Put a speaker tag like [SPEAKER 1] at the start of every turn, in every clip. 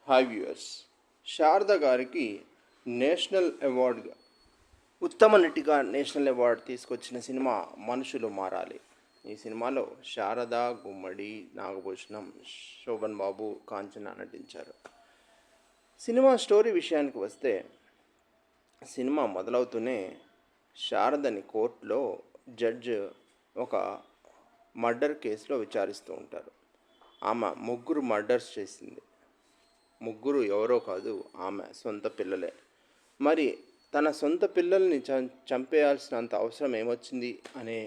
[SPEAKER 1] Hi viewers. Sharada గారికి national award, ఉత్తమ నటిగా నేషనల్ అవార్డు తీసుకొచ్చిన సినిమా మనుషులు మారాలి. ఈ సినిమాలో శారద, గుమ్మడి, నాగభూషణం, శోభన్ బాబు, కాంచన నటించారు. సినిమా స్టోరీ విషయానికి వస్తే, సినిమా మొదలవుతూనే శారదని కోర్టులో జడ్జ్ ఒక మర్డర్ కేసులో విచారిస్తూ ఉంటారు. ఆమె ముగ్గురు మర్డర్స్ చేసింది. ముగ్గురు ఎవరో కాదు, ఆమె సొంత పిల్లలే. మరి తన సొంత పిల్లల్ని చంపేయాల్సినంత అవసరం ఏమొచ్చింది అనే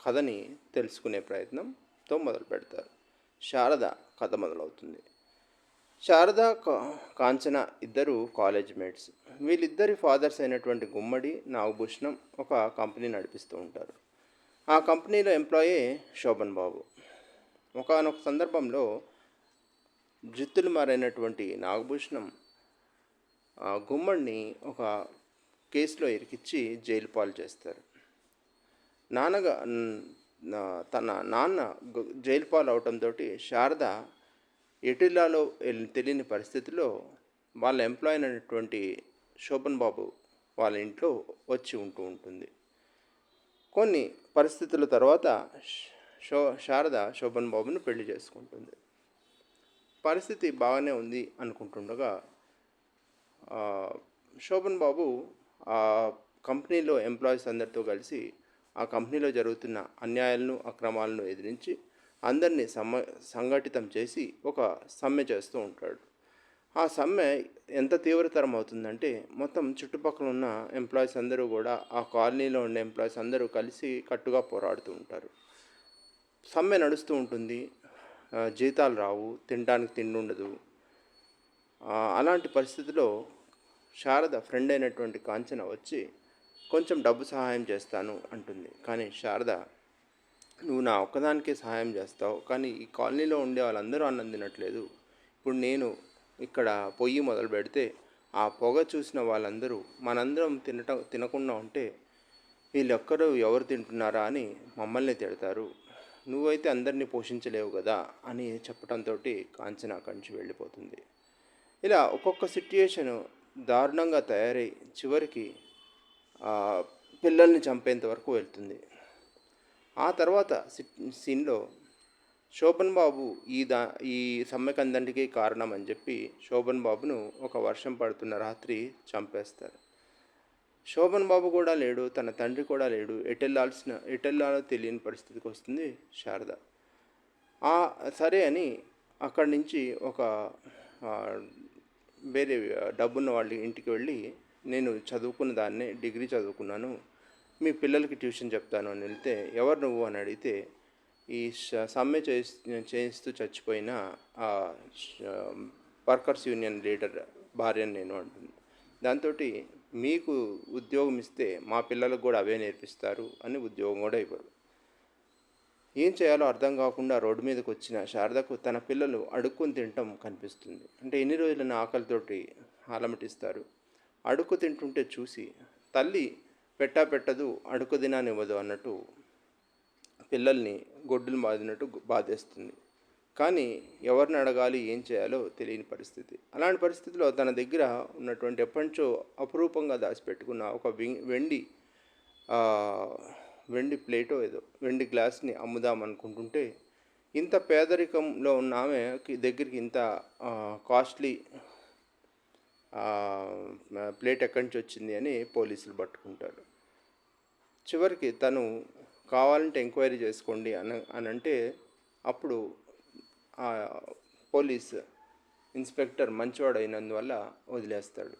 [SPEAKER 1] కథని తెలుసుకునే ప్రయత్నంతో మొదలు పెడతారు. శారద కథ మొదలవుతుంది. శారద, కాంచన ఇద్దరు కాలేజ్ మేట్స్. వీళ్ళిద్దరి ఫాదర్స్ అయినటువంటి గుమ్మడి, నాగభూషణం ఒక కంపెనీ నడిపిస్తూ ఉంటారు. ఆ కంపెనీలో ఎంప్లాయీ శోభన్ బాబు. ఒకానొక సందర్భంలో జిత్తులు మారైనటువంటి నాగభూషణం గుమ్మడిని ఒక కేసులో ఇరికిచ్చి జైలు పాలు చేస్తారు. నాన్నగా తన నాన్న జైలు పాలు అవటంతో శారద ఎటిల్లాలో తెలియని పరిస్థితిలో వాళ్ళ ఎంప్లాయ్ అయినటువంటి శోభన్ బాబు వాళ్ళ ఇంట్లో వచ్చి ఉంటూ ఉంటుంది. కొన్ని పరిస్థితుల తర్వాత శారద శోభన్ బాబును పెళ్లి చేసుకుంటుంది. పరిస్థితి బాగానే ఉంది అనుకుంటుండగా శోభన్ బాబు ఆ కంపెనీలో ఎంప్లాయీస్ అందరితో కలిసి ఆ కంపెనీలో జరుగుతున్న అన్యాయాలను, అక్రమాలను ఎదిరించి అందరినీ సంఘటితం చేసి ఒక సమ్మె చేస్తూ ఉంటాడు. ఆ సమ్మె ఎంత తీవ్రతరం అవుతుందంటే, మొత్తం చుట్టుపక్కల ఉన్న ఎంప్లాయీస్ అందరూ కూడా, ఆ కాలనీలో ఉండే ఎంప్లాయీస్ అందరూ కలిసి కట్టుగా పోరాడుతూ ఉంటారు. సమ్మె నడుస్తూ ఉంటుంది. జీతాలు రావు, తినడానికి తిండి ఉండదు. అలాంటి పరిస్థితిలో శారద ఫ్రెండ్ అయినటువంటి కాంచన వచ్చి కొంచెం డబ్బు సహాయం చేస్తాను అంటుంది. కానీ శారద, నువ్వు నా ఒక్కదానికే సహాయం చేస్తావు, కానీ ఈ కాలనీలో ఉండే వాళ్ళందరూ అన్నం తినట్లేదు. ఇప్పుడు నేను ఇక్కడ పొయ్యి మొదలు పెడితే ఆ పొగ చూసిన వాళ్ళందరూ మనందరం తినకుండా ఉంటే వీళ్ళొక్కరు ఎవరు తింటున్నారా అని మమ్మల్ని తిడతారు. నువ్వైతే అందరినీ పోషించలేవు కదా అని చెప్పడంతో కాంచన కంచి వెళ్ళిపోతుంది. ఇలా ఒక్కొక్క సిట్యుయేషను దారుణంగా తయారై చివరికి పిల్లల్ని చంపేంత వరకు వెళ్తుంది. ఆ తర్వాత సీన్లో శోభన్ బాబు ఈ సమ్మెకందంటికి కారణం అని చెప్పి శోభన్ బాబును ఒక వర్షం పడుతున్న రాత్రి చంపేస్తారు. శోభన్ బాబు కూడా లేడు, తన తండ్రి కూడా లేడు. ఎటెల్లాలో తెలియని పరిస్థితికి వస్తుంది శారద. సరే అని అక్కడి నుంచి ఒక వేరే డబ్బున్న వాళ్ళ ఇంటికి వెళ్ళి, నేను చదువుకున్న దాన్నే, డిగ్రీ చదువుకున్నాను, మీ పిల్లలకి ట్యూషన్ చెప్తాను అని వెళ్తే, ఎవరు నువ్వు అని అడిగితే, ఈ సమ్మె చేయిస్తూ చచ్చిపోయిన వర్కర్స్ యూనియన్ లీడర్ భార్యను నేను అంటుంది. దాంతో మీకు ఉద్యోగం ఇస్తే మా పిల్లలకు కూడా అవే నేర్పిస్తారు అని ఉద్యోగం కూడా ఇవ్వరు. ఏం చేయాలో అర్థం కాకుండా రోడ్డు మీదకి వచ్చిన శారదకు తన పిల్లలు అడుక్కుని తినటం కనిపిస్తుంది. అంటే ఎన్ని రోజులను ఆకలితోటి ఆలమటిస్తారు. అడుక్కు తింటుంటే చూసి తల్లి పెట్టదు, అడుక్కు తిననివ్వదు అన్నట్టు పిల్లల్ని గొడ్డులు బాదినట్టు బాధేస్తుంది. కానీ ఎవరిని అడగాలి, ఏం చేయాలో తెలియని పరిస్థితి. అలాంటి పరిస్థితిలో తన దగ్గర ఉన్నటువంటి ఎప్పటినుంచో అపురూపంగా దాచిపెట్టుకున్న ఒక వెండి ప్లేటో ఏదో వెండి గ్లాస్ని అమ్ముదాం అనుకుంటుంటే, ఇంత పేదరికంలో ఉన్న ఆమె దగ్గరికి ఇంత కాస్ట్లీ ప్లేట్ ఎక్కడి నుంచి వచ్చింది అని పోలీసులు పట్టుకుంటారు. చివరికి తను కావాలంటే ఎంక్వైరీ చేసుకోండి అని అంటే, అప్పుడు పోలీస్ ఇన్స్పెక్టర్ మంచివాడు అయినందువల్ల వదిలేస్తాడు.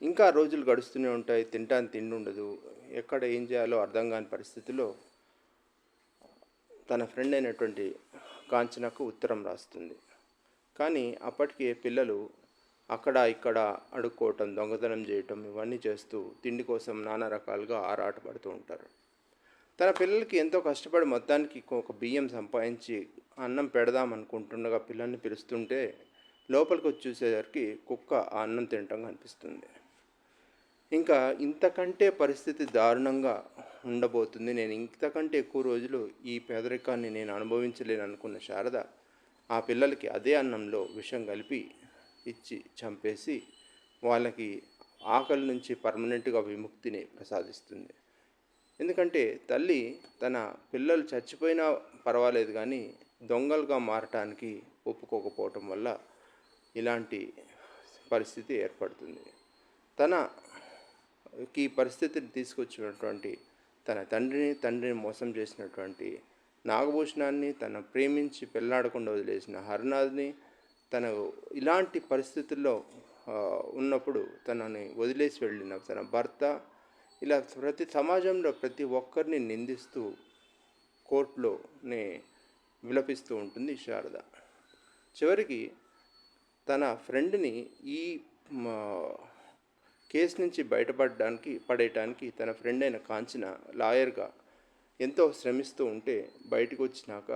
[SPEAKER 1] ఇంకా రోజులు గడుస్తూనే ఉంటాయి. తిండి ఉండదు. ఎక్కడ ఏం చేయాలో అర్థం కాని పరిస్థితిలో తన ఫ్రెండ్ అయినటువంటి కాంచనకు ఉత్తరం రాస్తుంది. కానీ అప్పటికే పిల్లలు అక్కడ ఇక్కడ అడుక్కోవటం, దొంగతనం చేయటం ఇవన్నీ చేస్తూ తిండి కోసం నానా రకాలుగా ఆరాటపడుతూ ఉంటారు. తన పిల్లలకి ఎంతో కష్టపడి మొత్తానికి ఒక బియ్యం సంపాదించి అన్నం పెడదాం అనుకుంటుండగా పిల్లల్ని పిలుస్తుంటే, లోపలికి వచ్చి చూసేసరికి కుక్క ఆ అన్నం తినటం కనిపిస్తుంది. ఇంకా ఇంతకంటే పరిస్థితి దారుణంగా ఉండబోతుంది, నేను ఇంతకంటే ఎక్కువ రోజులు ఈ పేదరికాన్ని నేను అనుభవించలేను అనుకున్న శారద ఆ పిల్లలకి అదే అన్నంలో విషం కలిపి ఇచ్చి చంపేసి వాళ్ళకి ఆకలి నుంచి పర్మనెంట్గా విముక్తిని ప్రసాదిస్తుంది. ఎందుకంటే తల్లి తన పిల్లలు చచ్చిపోయినా పర్వాలేదు కానీ దొంగలుగా మారటానికి ఒప్పుకోకపోవటం వల్ల ఇలాంటి పరిస్థితి ఏర్పడుతుంది. తనకి పరిస్థితిని తీసుకొచ్చినటువంటి తన తండ్రిని మోసం చేసినటువంటి నాగభూషణాన్ని, తన ప్రేమించి పెళ్లాడకుండా వదిలేసిన హరినాథ్ని, తను ఇలాంటి పరిస్థితుల్లో ఉన్నప్పుడు తనని వదిలేసి వెళ్ళిన తన భర్త, ఇలా సమాజంలో ప్రతి ఒక్కరిని నిందిస్తూ కోర్టులోనే విలపిస్తూ ఉంటుంది శారద. చివరికి తన ఫ్రెండ్ని ఈ కేసు నుంచి పడేయటానికి తన ఫ్రెండ్ అయిన కాంచన లాయర్గా ఎంతో శ్రమిస్తూ ఉంటే బయటకు వచ్చినాక,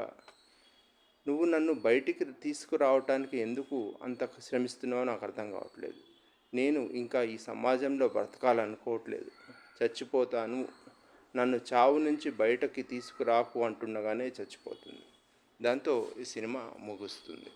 [SPEAKER 1] నువ్వు నన్ను బయటికి తీసుకురావటానికి ఎందుకు అంత శ్రమిస్తున్నావో నాకు అర్థం కావట్లేదు. నేను ఇంకా ఈ సమాజంలో బ్రతకాలనుకోవట్లేదు, చచ్చిపోతాను, నన్ను చావు నుంచి బయటకి తీసుకురాకు అంటుండగానే చచ్చిపోతుంది. దాంతో ఈ సినిమా ముగుస్తుంది.